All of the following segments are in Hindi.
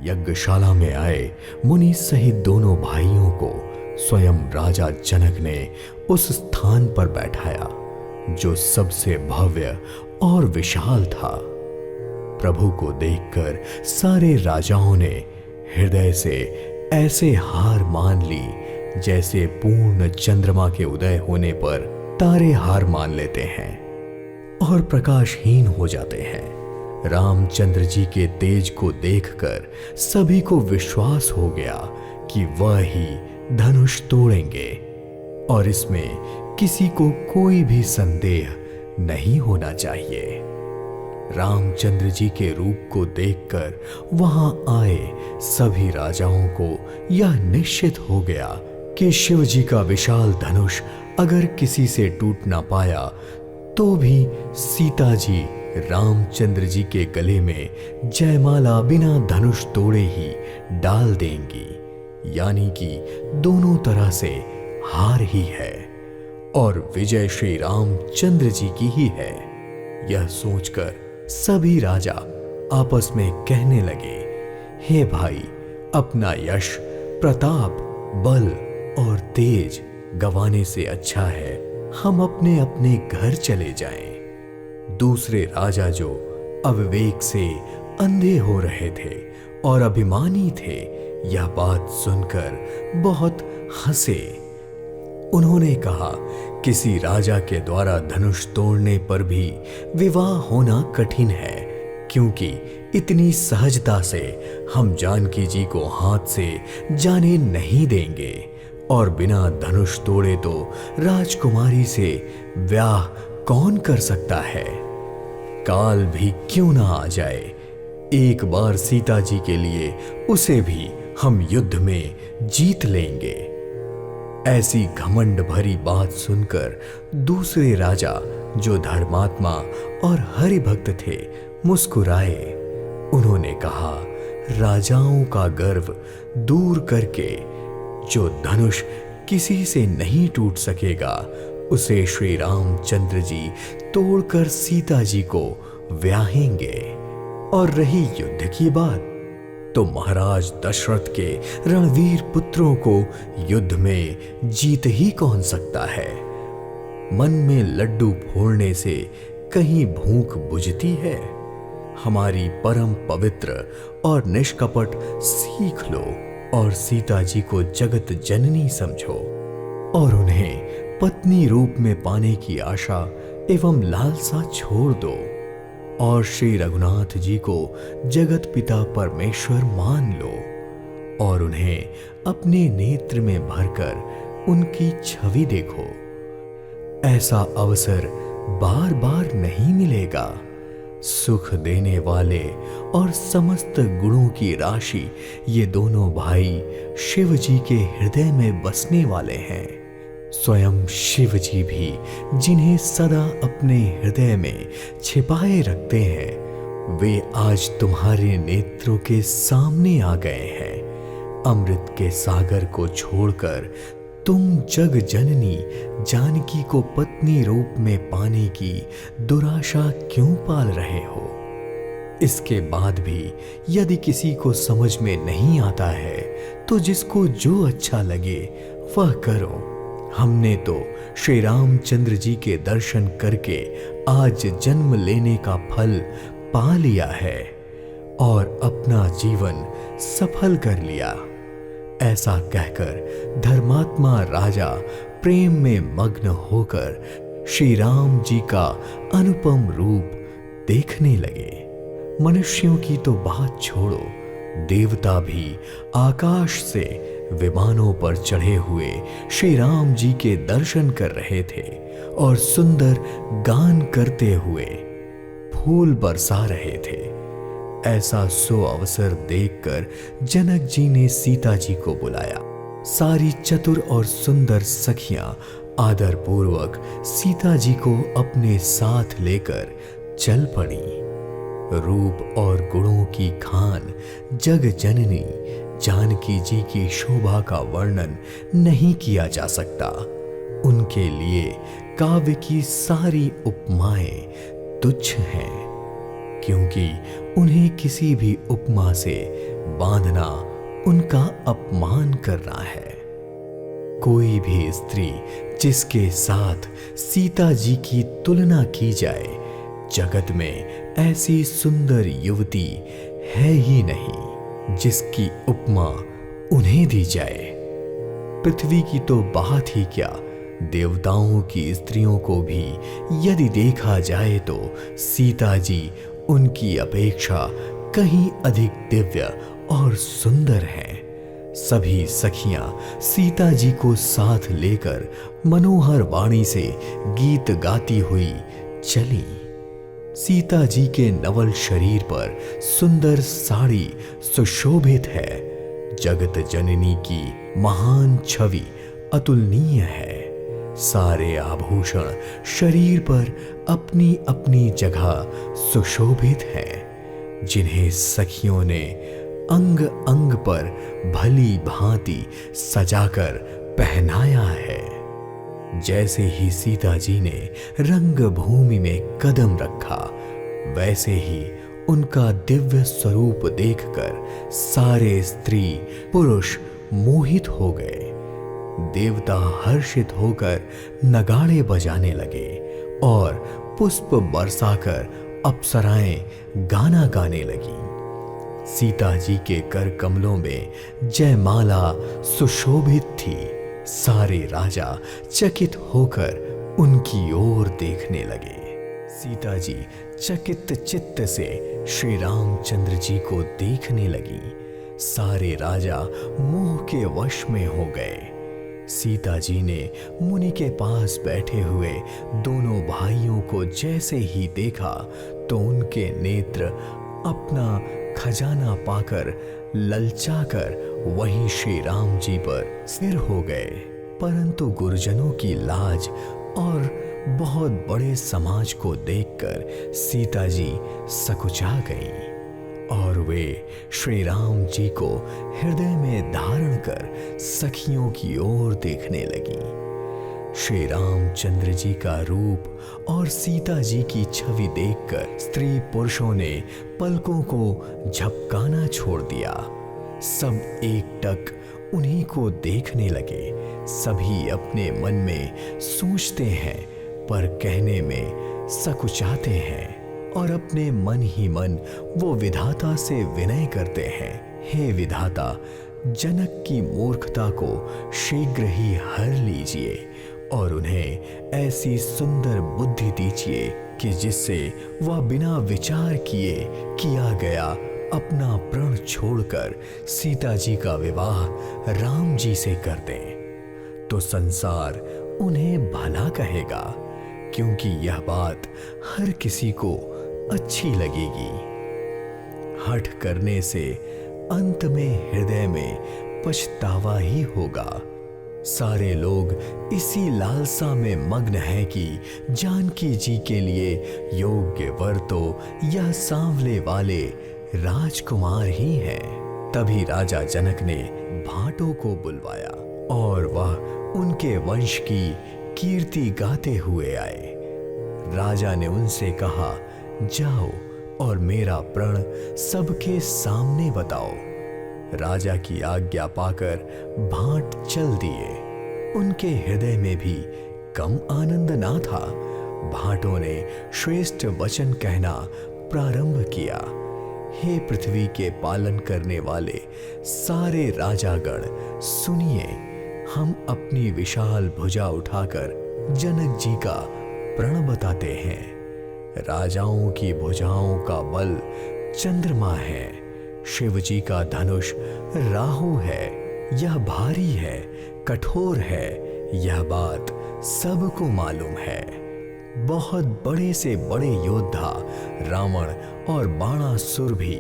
यज्ञशाला में आए मुनि सहित दोनों भाइयों को स्वयं राजा जनक ने उस स्थान पर बैठाया जो सबसे भव्य और विशाल था। प्रभु को देखकर सारे राजाओं ने हृदय से ऐसे हार मान ली जैसे पूर्ण चंद्रमा के उदय होने पर तारे हार मान लेते हैं और प्रकाशहीन हो जाते हैं। रामचंद्र जी के तेज को देखकर सभी को विश्वास हो गया कि वह ही धनुष तोड़ेंगे और इसमें किसी को कोई भी संदेह नहीं होना चाहिए। रामचंद्र जी के रूप को देखकर वहां आए सभी राजाओं को यह निश्चित हो गया कि शिव जी का विशाल धनुष अगर किसी से टूट ना पाया तो भी सीता जी रामचंद्र जी के गले में जयमाला बिना धनुष तोड़े ही डाल देंगी, यानी कि दोनों तरह से हार ही है और विजय श्री रामचंद्र जी की ही है। यह सोचकर सभी राजा आपस में कहने लगे, हे भाई, अपना यश, प्रताप, बल और तेज गंवाने से अच्छा है हम अपने अपने घर चले जाएं। दूसरे राजा जो अविवेक से अंधे हो रहे थे और अभिमानी थे, यह बात सुनकर बहुत हंसे। उन्होंने कहा, किसी राजा के द्वारा धनुष तोड़ने पर भी विवाह होना कठिन है, क्योंकि इतनी सहजता से हम जानकी जी को हाथ से जाने नहीं देंगे और बिना धनुष तोड़े तो राजकुमारी से ब्याह कौन कर सकता है। काल भी क्यों ना आ जाए, एक बार सीता जी के लिए उसे भी हम युद्ध में जीत लेंगे। ऐसी घमंड भरी बात सुनकर दूसरे राजा जो धर्मात्मा और हरि भक्त थे मुस्कुराए। उन्होंने कहा, राजाओं का गर्व दूर करके जो धनुष किसी से नहीं टूट सकेगा उसे श्री रामचंद्र जी तोड़कर सीता जी को ब्याहेंगे। और रही युद्ध की बात, तो महाराज दशरथ के रणवीर पुत्रों को युद्ध में जीत ही कौन सकता है। मन में लड्डू फोड़ने से कहीं भूख बुझती है। हमारी परम पवित्र और निष्कपट सीख लो और सीता जी को जगत जननी समझो और उन्हें पत्नी रूप में पाने की आशा एवं लालसा छोड़ दो और श्री रघुनाथ जी को जगत पिता परमेश्वर मान लो और उन्हें अपने नेत्र में भरकर उनकी छवि देखो। ऐसा अवसर बार बार नहीं मिलेगा। सुख देने वाले और समस्त गुणों की राशि ये दोनों भाई शिव जी के हृदय में बसने वाले हैं। स्वयं शिव जी भी जिन्हें सदा अपने हृदय में छिपाए रखते हैं, वे आज तुम्हारे नेत्रों के सामने आ गए हैं। अमृत के सागर को छोड़कर तुम जग जननी जानकी को पत्नी रूप में पाने की दुराशा क्यों पाल रहे हो। इसके बाद भी यदि किसी को समझ में नहीं आता है तो जिसको जो अच्छा लगे वह करो। हमने तो श्री रामचंद्र जी के दर्शन करके आज जन्म लेने का फल पा लिया है और अपना जीवन सफल कर लिया। ऐसा कहकर धर्मात्मा राजा प्रेम में मग्न होकर श्री राम जी का अनुपम रूप देखने लगे। मनुष्यों की तो बात छोड़ो, देवता भी आकाश से विमानों पर चढ़े हुए श्री राम जी के दर्शन कर रहे थे और सुंदर गान करते हुए फूल बरसा रहे थे। ऐसा सो अवसर देखकर जनक जी ने सीता जी को बुलाया। सारी चतुर और सुंदर सखियां आदर पूर्वक सीता जी को अपने साथ लेकर चल पड़ी। रूप और गुणों की खान जग जननी जानकी जी की शोभा का वर्णन नहीं किया जा सकता। उनके लिए काव्य की सारी उपमाएं तुच्छ हैं, क्योंकि उन्हें किसी भी उपमा से बांधना उनका अपमान करना है। कोई भी स्त्री जिसके साथ सीता जी की तुलना की जाए, जगत में ऐसी सुंदर युवती है ही नहीं जिसकी उपमा उन्हें दी जाए। पृथ्वी की तो बात ही क्या, देवताओं की स्त्रियों को भी यदि देखा जाए तो सीता जी उनकी अपेक्षा कहीं अधिक दिव्य और सुंदर हैं। सभी सखियां सीता जी को साथ लेकर मनोहर वाणी से गीत गाती हुई चली। सीता जी के नवल शरीर पर सुंदर साड़ी सुशोभित है। जगत जननी की महान छवि अतुलनीय है। सारे आभूषण शरीर पर अपनी अपनी जगह सुशोभित हैं, जिन्हें सखियों ने अंग अंग पर भली भांति सजाकर पहनाया है। जैसे ही सीता जी ने रंगभूमि में कदम रखा, वैसे ही उनका दिव्य स्वरूप देखकर सारे स्त्री पुरुष मोहित हो गए। देवता हर्षित होकर नगाड़े बजाने लगे और पुष्प बरसाकर अप्सराएं गाना गाने लगी। सीता जी के कर कमलों में जयमाला सुशोभित थी। सारे राजा चकित होकर उनकी ओर देखने लगे। सीता जी चकित चित्त से श्री रामचंद्र जी को देखने लगी। सारे राजा मोह के वश में हो गए। सीता जी ने मुनि के पास बैठे हुए दोनों भाइयों को जैसे ही देखा तो उनके नेत्र अपना खजाना पाकर ललचाकर वहीं श्री राम जी पर स्थिर हो गए। परंतु गुरुजनों की लाज और बहुत बड़े समाज को देखकर सीता जी सकुचा गईं और वे श्री राम जी को हृदय में धारण कर सखियों की ओर देखने लगी। श्री रामचंद्र जी का रूप और सीता जी की छवि देखकर स्त्री पुरुषों ने पलकों को झपकाना छोड़ दिया। सब एकटक उन्हीं को देखने लगे। सभी अपने मन में सोचते हैं पर कहने में सकुचाते हैं और अपने मन ही मन वो विधाता से विनय करते हैं, हे विधाता, जनक की मूर्खता को शीघ्र ही हर लीजिए और उन्हें ऐसी सुंदर बुद्धि दीजिए कि जिससे वह बिना विचार किए किया गया अपना प्रण छोड़कर सीता जी का विवाह राम जी से कर दें, तो संसार उन्हें भला कहेगा, क्योंकि यह बात हर किसी को अच्छी लगेगी। हठ करने से अंत में हृदय में पछतावा ही होगा। सारे लोग इसी लालसा में मग्न हैं कि जानकी जी के लिए योग्य वर तो यह सांवले वाले राजकुमार ही हैं। तभी राजा जनक ने भाटों को बुलवाया और वह उनके वंश की कीर्ति गाते हुए आए। राजा ने उनसे कहा, जाओ और मेरा प्रण सबके सामने बताओ। राजा की आज्ञा पाकर भाट चल दिए। उनके हृदय में भी कम आनंद ना था। भाटों ने श्रेष्ठ वचन कहना प्रारंभ किया। हे पृथ्वी के पालन करने वाले सारे राजागण, सुनिए, हम अपनी विशाल भुजा उठाकर जनक जी का प्रण बताते हैं। राजाओं की भुजाओं का बल चंद्रमा है, शिव जी का धनुष राहु है। यह भारी है, कठोर है, यह बात सबको मालूम है। बहुत बड़े से बड़े योद्धा रावण और बाणासुर भी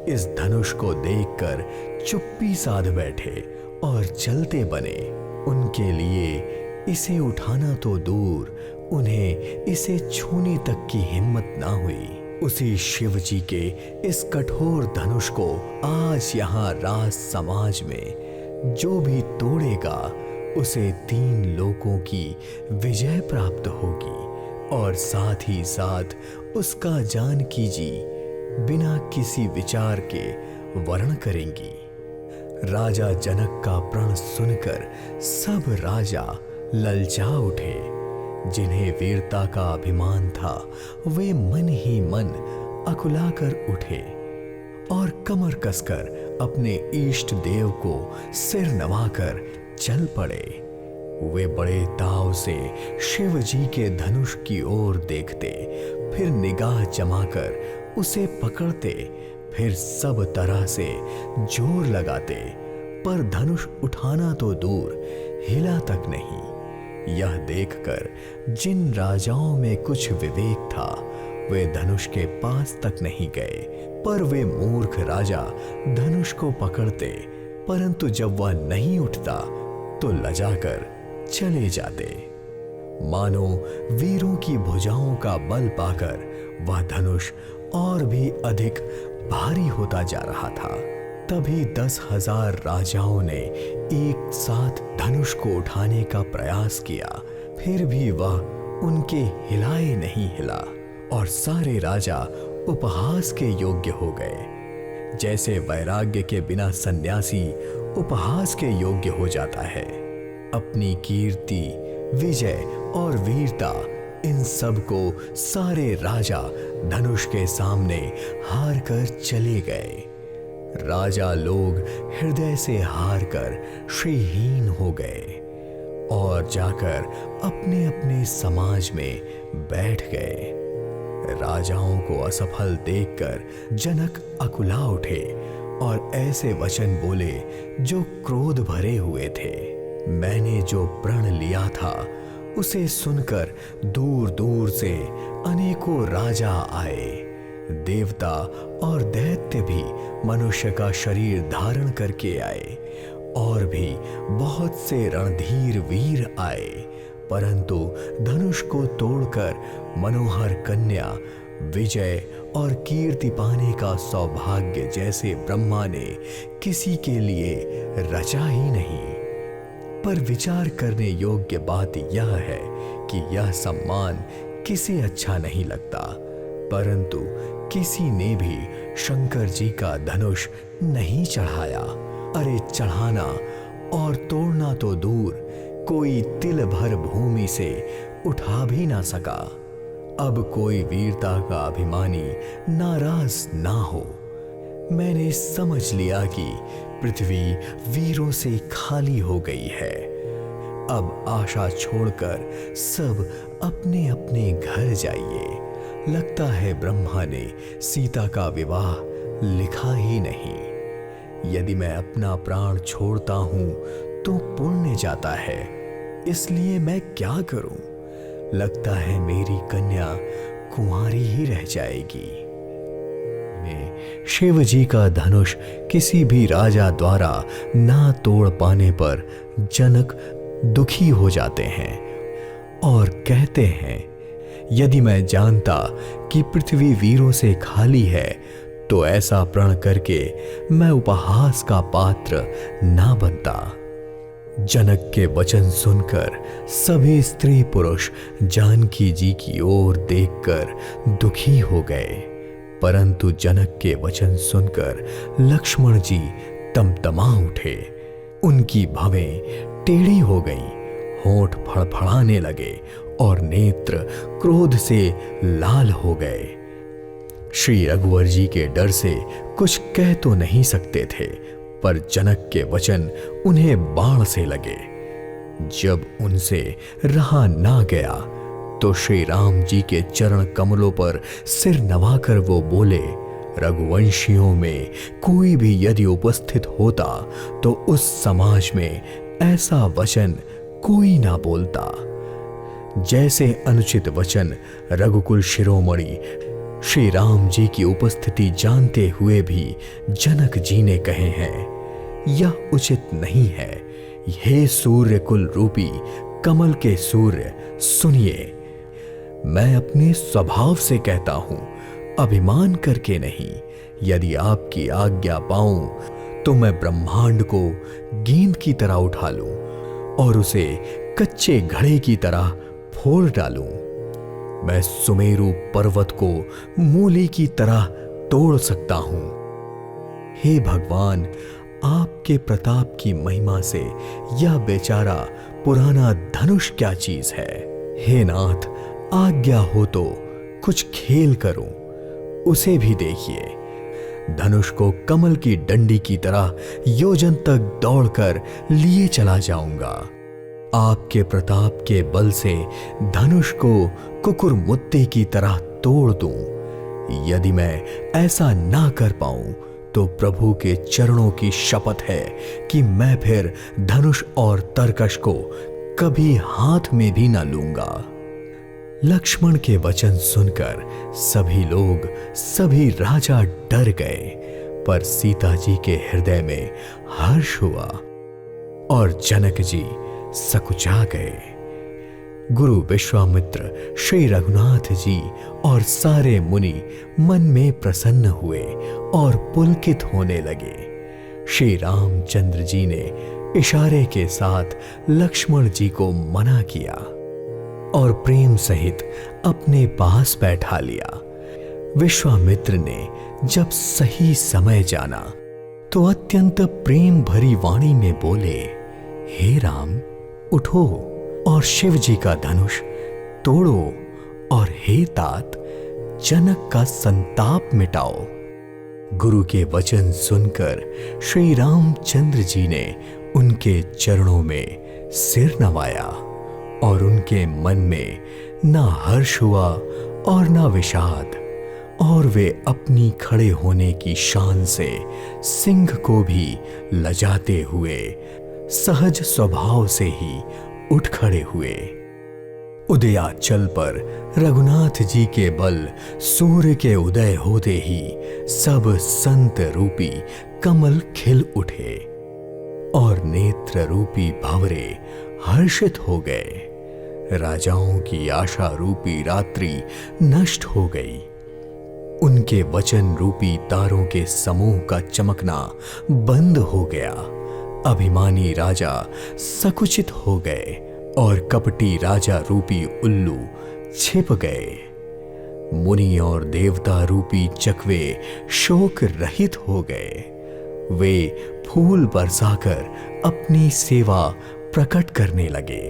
इस धनुष को देखकर चुप्पी साध बैठे और चलते बने। उनके लिए इसे उठाना तो दूर, उन्हें इसे छूने तक की हिम्मत ना हुई। उसी शिव जी के इस कठोर धनुष को आज यहाँ राज समाज में जो भी तोड़ेगा उसे 3 लोकों की विजय प्राप्त होगी और साथ ही साथ उसका जानकी जी बिना किसी विचार के वर्ण करेंगी। राजा जनक का प्रण सुनकर सब राजा ललचा उठे। जिन्हें वीरता का अभिमान था वे मन ही मन अकुलाकर उठे और कमर कसकर अपने इष्ट देव को सिर नवाकर चल पड़े। वे बड़े ताव से शिव जी के धनुष की ओर देखते, फिर निगाह जमाकर उसे पकड़ते, फिर सब तरह से जोर लगाते, पर धनुष उठाना तो दूर हिला तक नहीं। यह देखकर जिन राजाओं में कुछ विवेक था वे धनुष के पास तक नहीं गए, पर वे मूर्ख राजा धनुष को पकड़ते, परंतु जब वह नहीं उठता तो लजाकर चले जाते। मानो वीरों की भुजाओं का बल पाकर वह धनुष और भी अधिक भारी होता जा रहा था। तभी 10,000 राजाओं ने एक साथ धनुष को उठाने का प्रयास किया, फिर भी वह उनके हिलाए नहीं हिला और सारे राजा उपहास के योग्य हो गए। जैसे वैराग्य के बिना सन्यासी उपहास के योग्य हो जाता है। अपनी कीर्ति, विजय और वीरता, इन सब को सारे राजा धनुष के सामने हार कर चले गए। राजा लोग हृदय से हार कर श्रीहीन हो गए और जाकर अपने अपने समाज में बैठ गए। राजाओं को असफल देखकर जनक अकुला उठे और ऐसे वचन बोले जो क्रोध भरे हुए थे। मैंने जो प्रण लिया था उसे सुनकर दूर दूर से अनेकों राजा आए। देवता और दैत्य भी मनुष्य का शरीर धारण करके आए और भी बहुत से रणधीर वीर आए, परंतु धनुष को तोड़कर मनोहर कन्या, विजय और कीर्ति पाने का सौभाग्य जैसे ब्रह्मा ने किसी के लिए रचा ही नहीं। पर विचार करने योग्य बात यह है कि यह सम्मान किसे अच्छा नहीं लगता, परंतु किसी ने भी शंकर जी का धनुष नहीं चढ़ाया। अरे चढ़ाना और तोड़ना तो दूर, कोई तिल भर भूमि से उठा भी ना सका। अब कोई वीरता का अभिमानी नाराज ना हो। मैंने समझ लिया कि पृथ्वी वीरों से खाली हो गई है। अब आशा छोड़कर सब अपने अपने घर जाइए। लगता है ब्रह्मा ने सीता का विवाह लिखा ही नहीं। यदि मैं अपना प्राण छोड़ता हूं तो पुण्य जाता है, इसलिए मैं क्या करूं? लगता है मेरी कन्या कुंवारी ही रह जाएगी। शिव जी का धनुष किसी भी राजा द्वारा ना तोड़ पाने पर जनक दुखी हो जाते हैं और कहते हैं, यदि मैं जानता कि पृथ्वी वीरों से खाली है तो ऐसा प्रण करके मैं उपहास का पात्र ना बनता। जनक के वचन सुनकर सभी स्त्री पुरुष जानकी जी की ओर देखकर दुखी हो गए, परंतु जनक के वचन सुनकर लक्ष्मण जी तमतमा उठे। उनकी भवें टेढ़ी हो गईं, होंठ फड़फड़ाने लगे और नेत्र क्रोध से लाल हो गए। श्री रघुवर जी के डर से कुछ कह तो नहीं सकते थे, पर जनक के वचन उन्हें बाण से लगे। जब उनसे रहा ना गया तो श्री राम जी के चरण कमलों पर सिर नवाकर वो बोले, रघुवंशियों में कोई भी यदि उपस्थित होता तो उस समाज में ऐसा वचन कोई ना बोलता। जैसे अनुचित वचन रघुकुल शिरोमणि श्री राम जी की उपस्थिति जानते हुए भी जनक जी ने कहे हैं, यह उचित नहीं है। हे सूर्य कुल रूपी कमल के सूर्य, सुनिए, मैं अपने स्वभाव से कहता हूं, अभिमान करके नहीं। यदि आपकी आज्ञा पाऊं तो मैं ब्रह्मांड को गेंद की तरह उठा लूं और उसे कच्चे घड़े की तरह फोड़ डालूं। मैं सुमेरु पर्वत को मूली की तरह तोड़ सकता हूं। हे भगवान, आपके प्रताप की महिमा से यह बेचारा पुराना धनुष क्या चीज है। हे नाथ, आज्ञा हो तो कुछ खेल करूं, उसे भी देखिए। धनुष को कमल की डंडी की तरह योजन तक दौड़कर लिए चला जाऊंगा। आपके प्रताप के बल से धनुष को कुकुरमुत्ते की तरह तोड़ दूं। यदि मैं ऐसा ना कर पाऊं तो प्रभु के चरणों की शपथ है कि मैं फिर धनुष और तरकश को कभी हाथ में भी ना लूंगा। लक्ष्मण के वचन सुनकर सभी लोग, सभी राजा डर गए, पर सीता जी के हृदय में हर्ष हुआ और जनक जी सकुचा गए। गुरु विश्वामित्र, श्री रघुनाथ जी और सारे मुनि मन में प्रसन्न हुए और पुलकित होने लगे। श्री रामचंद्र जी ने इशारे के साथ लक्ष्मण जी को मना किया और प्रेम सहित अपने पास बैठा लिया। विश्वामित्र ने जब सही समय जाना तो अत्यंत प्रेम भरी वाणी में बोले, हे राम, उठो और शिव जी का धनुष तोड़ो, और हे तात, जनक का संताप मिटाओ। गुरु के वचन सुनकर श्री रामचंद्र जी ने उनके चरणों में सिर नवाया और उनके मन में ना हर्ष हुआ और ना विषाद, और वे अपनी खड़े होने की शान से सिंह को भी लजाते हुए सहज स्वभाव से ही उठ खड़े हुए। उदयाचल पर रघुनाथ जी के बल सूर्य के उदय होते ही सब संत रूपी कमल खिल उठे और नेत्र रूपी भंवरे हर्षित हो गए। राजाओं की आशा रूपी रात्रि नष्ट हो गई। उनके वचन रूपी तारों के समूह का चमकना बंद हो गया। अभिमानी राजा सकुचित हो गए और कपटी राजा रूपी उल्लू छिप गए। मुनि और देवता रूपी चकवे शोक रहित हो गए। वे फूल बरसाकर अपनी सेवा प्रकट करने लगे।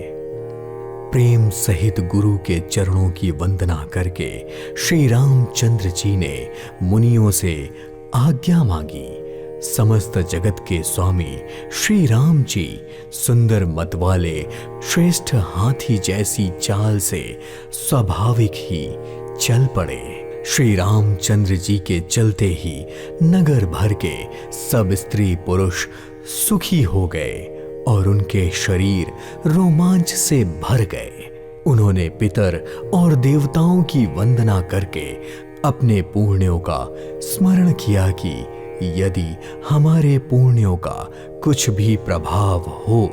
प्रेम सहित गुरु के चरणों की वंदना करके श्री रामचंद्र जी ने मुनियों से आज्ञा मांगी। समस्त जगत के स्वामी श्री राम जी सुंदर मत वाले श्रेष्ठ हाथी जैसी चाल से स्वाभाविक ही चल पड़े। श्री रामचंद्र जी के चलते ही नगर भर के सब स्त्री पुरुष सुखी हो गए और उनके शरीर रोमांच से भर गए। उन्होंने पितर और देवताओं की वंदना करके अपने पुण्यों का स्मरण किया कि यदि हमारे पुण्यों का कुछ भी प्रभाव हो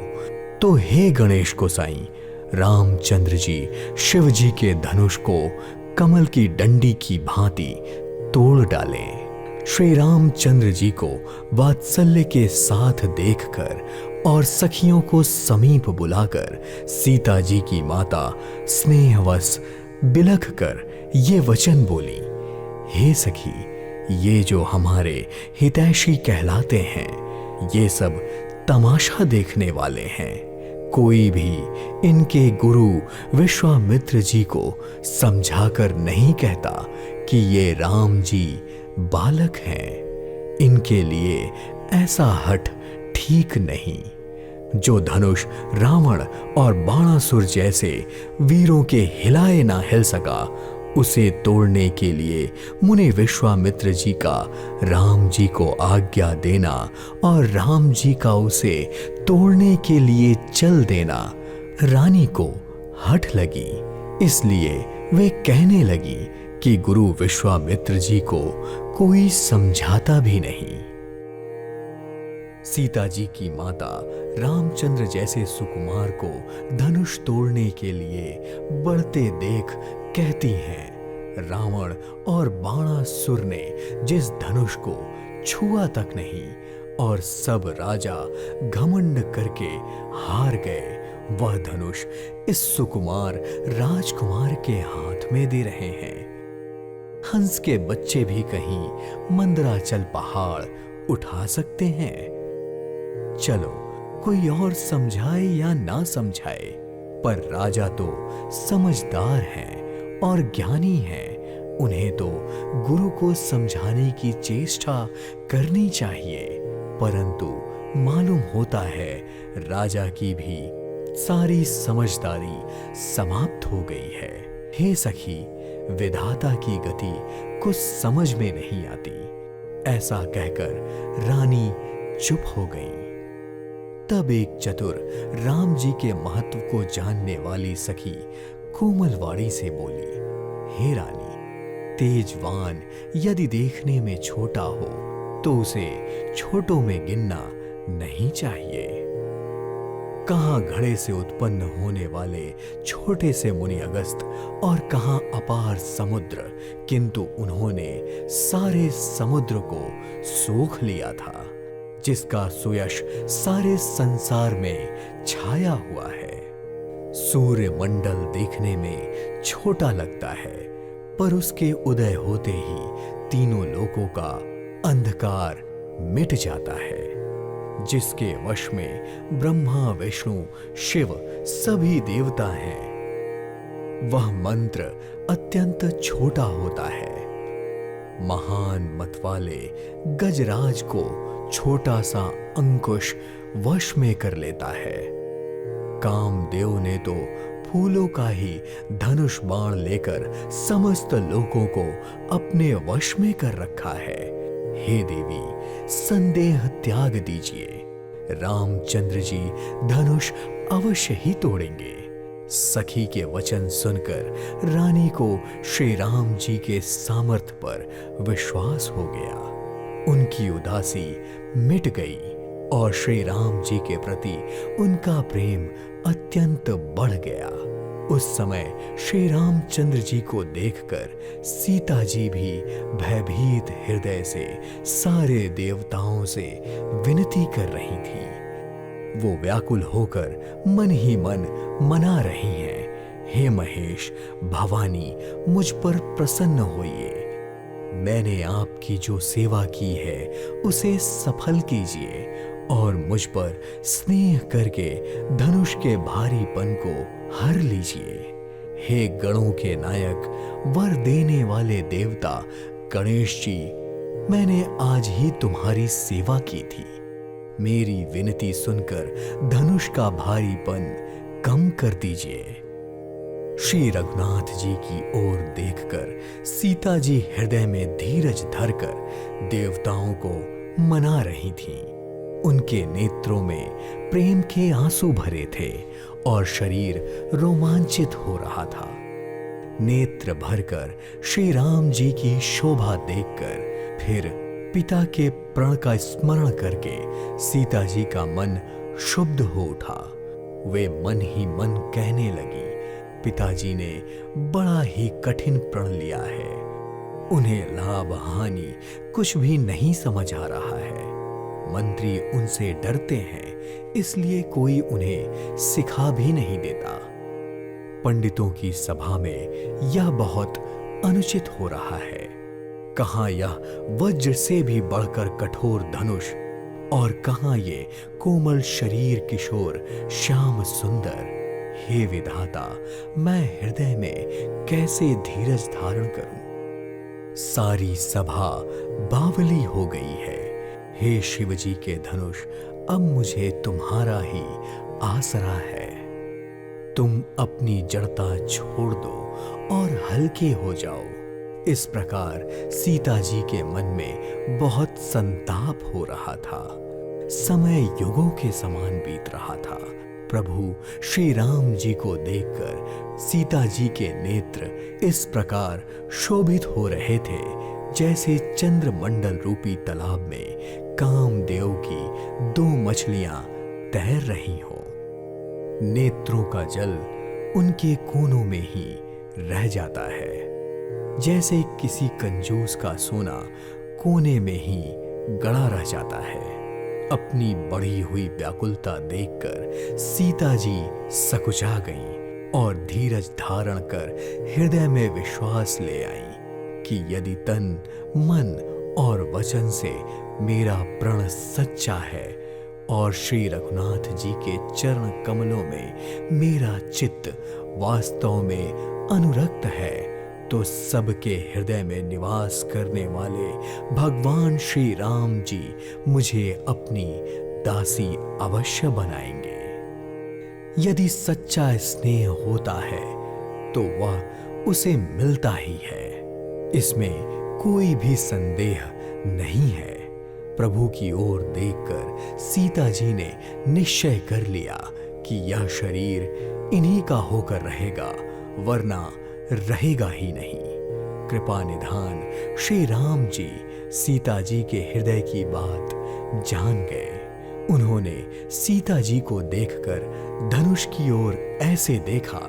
तो हे गणेश गोसाई, रामचंद्र जी शिव जी के धनुष को कमल की डंडी की भांति तोड़ डालें। श्री रामचंद्र जी को वात्सल्य के साथ देखकर और सखियों को समीप बुलाकर सीता जी की माता स्नेहवश बिलख कर ये वचन बोली, हे सखी, ये जो हमारे हितैषी कहलाते हैं, ये सब तमाशा देखने वाले हैं। कोई भी इनके गुरु विश्वामित्र जी को समझाकर नहीं कहता कि ये राम जी बालक हैं। इनके लिए ऐसा हठ ठीक नहीं। जो धनुष रावण और बाणासुर जैसे वीरों के हिलाए ना हिल सका, उसे तोड़ने के लिए मुनि विश्वामित्र जी का राम जी को आज्ञा देना और राम जी का उसे तोड़ने के लिए चल देना रानी को हठ लगी। इसलिए वे कहने लगी कि गुरु विश्वामित्र जी को कोई समझाता भी नहीं। सीता जी की माता रामचंद्र जैसे सुकुमार को धनुष तोड़ने के लिए बढ़ते देख कहती हैं, रावण और बाणासुर ने जिस धनुष को छुआ तक नहीं और सब राजा घमंड करके हार गए, वह धनुष इस सुकुमार राजकुमार के हाथ में दे रहे हैं। हंस के बच्चे भी कहीं मंदराचल पहाड़ उठा सकते हैं? चलो, कोई और समझाए या ना समझाए, पर राजा तो समझदार हैं और ज्ञानी हैं। उन्हें तो गुरु को समझाने की चेष्टा करनी चाहिए। परंतु मालूम होता है राजा की भी सारी समझदारी समाप्त हो गई है। हे सखी, विधाता की गति कुछ समझ में नहीं आती। ऐसा कहकर रानी चुप हो गई। तब एक चतुर राम जी के महत्व को जानने वाली सखी कोमलवाड़ी से बोली, हे रानी, तेजवान यदि देखने में छोटा हो तो उसे छोटों में गिनना नहीं चाहिए। कहां घड़े से उत्पन्न होने वाले छोटे से मुनि अगस्त और कहां अपार समुद्र, किंतु उन्होंने सारे समुद्र को सोख लिया था, जिसका सुयश सारे संसार में छाया हुआ है। सूर्य मंडल देखने में छोटा लगता है, पर उसके उदय होते ही तीनों लोकों का अंधकार मिट जाता है। जिसके वश में ब्रह्मा, विष्णु, शिव सभी देवता हैं, वह मंत्र अत्यंत छोटा होता है। महान मत वाले गजराज को छोटा सा अंकुश वश में कर लेता है। कामदेव ने तो फूलों का ही धनुष बाण लेकर समस्त लोगों को अपने वश में कर रखा है। हे देवी, संदेह त्याग दीजिए, रामचंद्र जी धनुष अवश्य ही तोड़ेंगे। सखी के वचन सुनकर रानी को श्री राम जी के सामर्थ्य पर विश्वास हो गया। उनकी उदासी मिट गई और श्री राम जी के प्रति उनका प्रेम अत्यंत बढ़ गया। उस समय श्री रामचंद्र जी को देखकर सीता जी भी भयभीत हृदय से सारे देवताओं से विनती कर रही थी। वो व्याकुल होकर मन ही मन मना रही हैं, हे महेश, भवानी, मुझ पर प्रसन्न होइए। मैंने आपकी जो सेवा की है उसे सफल कीजिए और मुझ पर स्नेह करके धनुष के भारीपन को हर लीजिए। हे गणों के नायक, वर देने वाले देवता गणेश जी, मैंने आज ही तुम्हारी सेवा की थी। मेरी विनती सुनकर धनुष का भारीपन कम कर दीजिए। श्री रघुनाथ जी की ओर देखकर सीता जी हृदय में धीरज धरकर देवताओं को मना रही थीं। उनके नेत्रों में प्रेम के आंसू भरे थे और शरीर रोमांचित हो रहा था। नेत्र भरकर श्री राम जी की शोभा देखकर फिर पिता के प्रण का स्मरण करके सीता जी का मन शुद्ध हो उठा। वे मन ही मन कहने लगी, पिताजी ने बड़ा ही कठिन प्रण लिया है। उन्हें लाभ हानि कुछ भी नहीं समझ आ रहा है। मंत्री उनसे डरते हैं, इसलिए कोई उन्हें सिखा भी नहीं देता। पंडितों की सभा में यह बहुत अनुचित हो रहा है। कहां यह वज्र से भी बढ़कर कठोर धनुष और कहां ये कोमल शरीर किशोर श्याम सुंदर। हे विधाता, मैं हृदय में कैसे धीरज धारण करूं? सारी सभा बावली हो गई है। हे शिवजी के धनुष, अब मुझे तुम्हारा ही आसरा है। तुम अपनी जड़ता छोड़ दो और हल्के हो जाओ। इस प्रकार सीता जी के मन में बहुत संताप हो रहा था। समय युगों के समान बीत रहा था। प्रभु श्री राम जी को देखकर सीता जी के नेत्र इस प्रकार शोभित हो रहे थे जैसे चंद्रमंडल रूपी तालाब में कामदेव की दो मछलियां तैर रही हो। नेत्रों का जल उनके कोनों में ही रह जाता है, जैसे किसी कंजूस का सोना कोने में ही गड़ा रह जाता है। अपनी बढ़ी हुई व्याकुलता देखकर सीता जी सकुचा गईं और धीरज धारण कर हृदय में विश्वास ले आईं कि यदि तन, मन और वचन से मेरा प्रण सच्चा है और श्री रघुनाथ जी के चरण कमलों में मेरा चित्त वास्तव में अनुरक्त है, तो सबके हृदय में निवास करने वाले भगवान श्री राम जी मुझे अपनी दासी अवश्य बनाएंगे। यदि सच्चा स्नेह होता है तो वह उसे मिलता ही है, इसमें कोई भी संदेह नहीं है। प्रभु की ओर देखकर सीता जी ने निश्चय कर लिया कि यह शरीर इन्हीं का होकर रहेगा, वरना रहेगा ही नहीं। कृपा निधान श्री राम जी सीता जी के हृदय की बात जान गए। उन्होंने सीता जी को देखकर धनुष की ओर ऐसे देखा।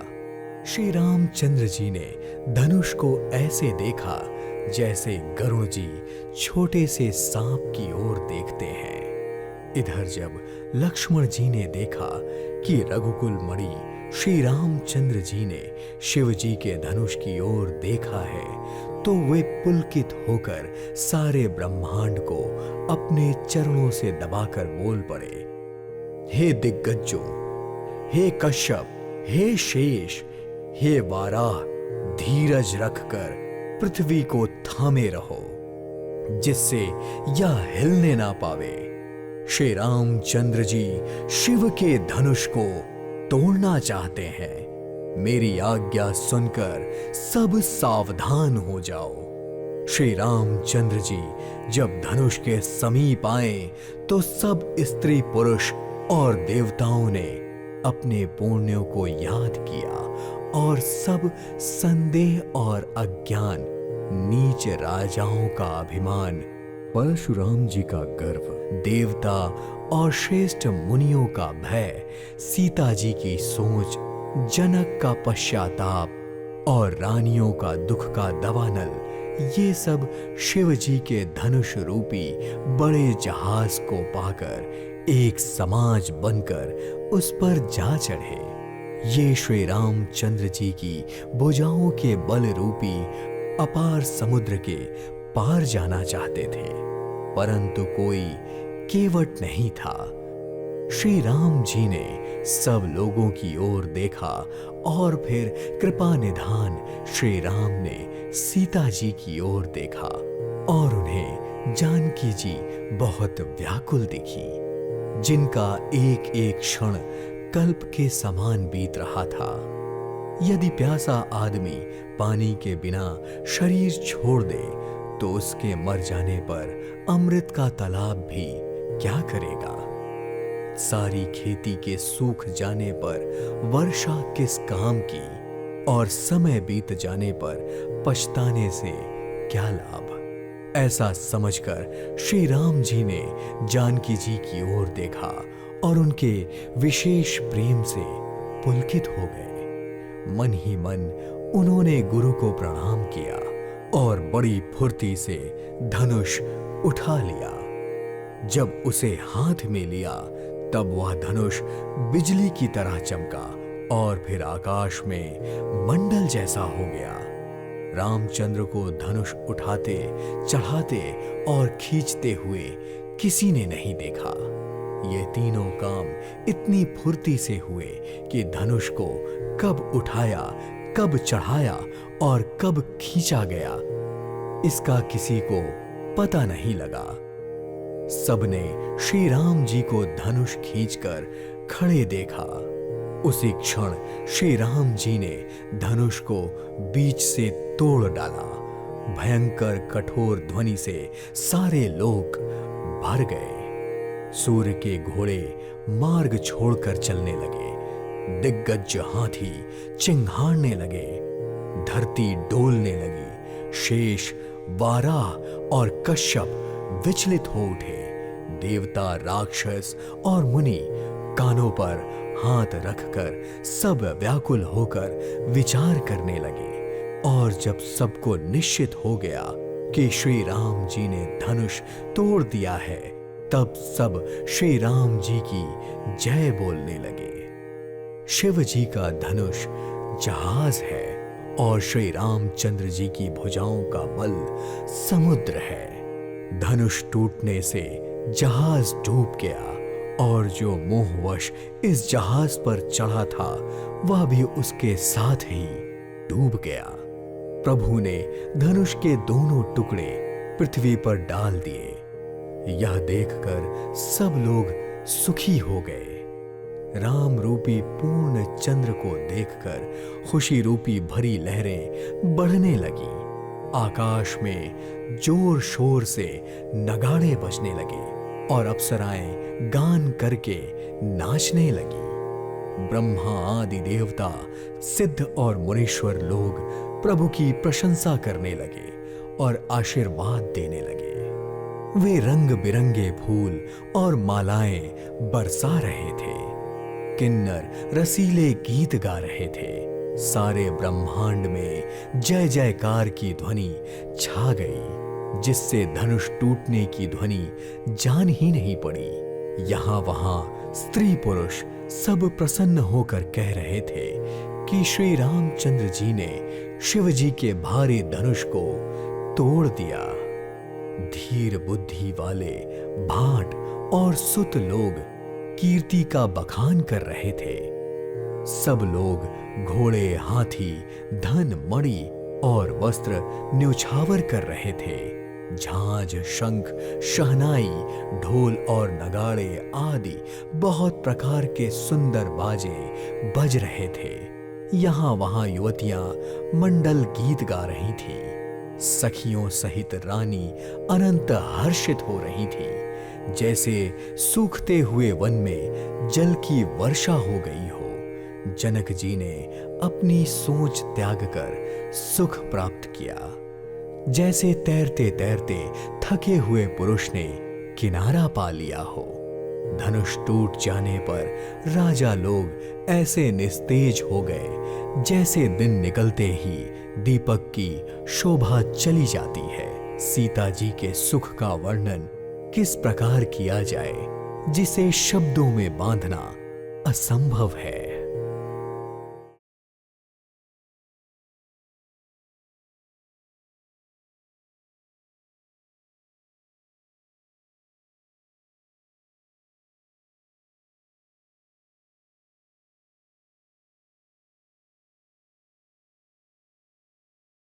श्री रामचंद्र जी ने धनुष को ऐसे देखा जैसे गरुड़ जी छोटे से सांप की ओर देखते हैं। इधर जब लक्ष्मण जी ने देखा कि रघुकुल मणि श्री रामचंद्र जी ने शिव जी के धनुष की ओर देखा है, तो वे पुलकित होकर सारे ब्रह्मांड को अपने चरणों से दबाकर बोल पड़े, हे दिग्गजों, हे कश्यप, हे शेष, हे वाराह, धीरज रखकर पृथ्वी को थामे रहो, जिससे यह हिलने ना पावे। श्री रामचंद्र जी शिव के धनुष को तोड़ना चाहते हैं। मेरी आज्ञा सुनकर सब सावधान हो जाओ। श्री रामचंद्र जी जब धनुष के समीप आए तो सब स्त्री पुरुष और देवताओं ने अपने पुण्यों को याद किया और सब संदेह और अज्ञान, नीच राजाओं का अभिमान, परशुराम जी का गर्व, देवता और श्रेष्ठ मुनियों का भय, सीता जी की सोच, जनक का पश्चाताप और रानियों का दुख का दवानल, ये सब शिव जी के धनुष रूपी बड़े जहाज को पाकर एक समाज बनकर उस पर जा चढ़े। ये श्री रामचंद्र जी की भुजाओं के बल रूपी अपार समुद्र के पार जाना चाहते थे, परंतु कोई केवट नहीं था। श्री राम जी ने सब लोगों की ओर देखा और फिर कृपा निधान श्री राम ने सीता जी की ओर देखा और उन्हें जानकी जी बहुत व्याकुल दिखी, जिनका एक एक क्षण कल्प के समान बीत रहा था। यदि प्यासा आदमी पानी के बिना शरीर छोड़ दे तो उसके मर जाने पर अमृत का तालाब भी क्या करेगा। सारी खेती के सूख जाने पर वर्षा किस काम की, और समय बीत जाने पर पछताने से क्या लाभ। ऐसा समझकर श्री राम जी ने जानकी जी की ओर देखा और उनके विशेष प्रेम से पुलकित हो गए। मन ही मन उन्होंने गुरु को प्रणाम किया और बड़ी फुर्ती से धनुष उठा लिया। जब उसे हाथ में लिया तब वह धनुष बिजली की तरह चमका और फिर आकाश में मंडल जैसा हो गया। रामचंद्र को धनुष उठाते, चढ़ाते और खींचते हुए किसी ने नहीं देखा। ये तीनों काम इतनी फुर्ती से हुए कि धनुष को कब उठाया, कब चढ़ाया और कब खींचा गया, इसका किसी को पता नहीं लगा। सबने श्री राम जी को धनुष खींचकर खड़े देखा। उसी क्षण श्री राम जी ने धनुष को बीच से तोड़ डाला। भयंकर कठोर ध्वनि से सारे लोग भर गए। सूर्य के घोड़े मार्ग छोड़कर चलने लगे। दिग्गज हाथी चिंघाड़ने लगे। धरती डोलने लगी। शेष, वाराह और कश्यप विचलित हो उठे। देवता, राक्षस और मुनि कानों पर हाथ रखकर सब व्याकुल होकर विचार करने लगे। और जब सबको निश्चित हो गया कि श्री राम जी ने धनुष तोड़ दिया है, तब सब श्री राम जी की जय बोलने लगे। शिव जी का धनुष जहाज है और श्री रामचंद्र जी की भुजाओं का बल समुद्र है। धनुष टूटने से जहाज डूब गया और जो मोहवश इस जहाज पर चढ़ा था वह भी उसके साथ ही डूब गया। प्रभु ने धनुष के दोनों टुकड़े पृथ्वी पर डाल दिए। यह देखकर सब लोग सुखी हो गए। राम रूपी पूर्ण चंद्र को देखकर खुशी रूपी भरी लहरें बढ़ने लगी। आकाश में जोर शोर से नगाड़े बजने लगे और अप्सराएं गान करके नाचने लगी। ब्रह्मा आदि देवता, सिद्ध और मुनीश्वर लोग प्रभु की प्रशंसा करने लगे और आशीर्वाद देने लगे। वे रंग बिरंगे फूल और मालाएं बरसा रहे थे। किन्नर रसीले गीत गा रहे थे। सारे ब्रह्मांड में जय जयकार की ध्वनि छा गई, जिससे धनुष टूटने की ध्वनि जान ही नहीं पड़ी। यहां वहां स्त्री पुरुष सब प्रसन्न होकर कह रहे थे कि श्री रामचंद्र जी ने शिव जी के भारी धनुष को तोड़ दिया। धीर बुद्धि वाले भाट और सुत लोग कीर्ति का बखान कर रहे थे। सब लोग घोड़े, हाथी, धन, मणि और वस्त्र न्योछावर कर रहे थे। झांझ, शंख, शहनाई, ढोल और नगाड़े आदि बहुत प्रकार के सुंदर बाजे बज रहे थे। यहाँ वहां युवतियां मंडल गीत गा रही थीं। सखियों सहित रानी अनंत हर्षित हो रही थी, जैसे सूखते हुए वन में जल की वर्षा हो गई हो। जनक जी ने अपनी सोच त्याग कर सुख प्राप्त किया, जैसे तैरते तैरते थके हुए पुरुष ने किनारा पा लिया हो। धनुष टूट जाने पर राजा लोग ऐसे निस्तेज हो गए जैसे दिन निकलते ही दीपक की शोभा चली जाती है। सीता जी के सुख का वर्णन किस प्रकार किया जाए, जिसे शब्दों में बांधना असंभव है।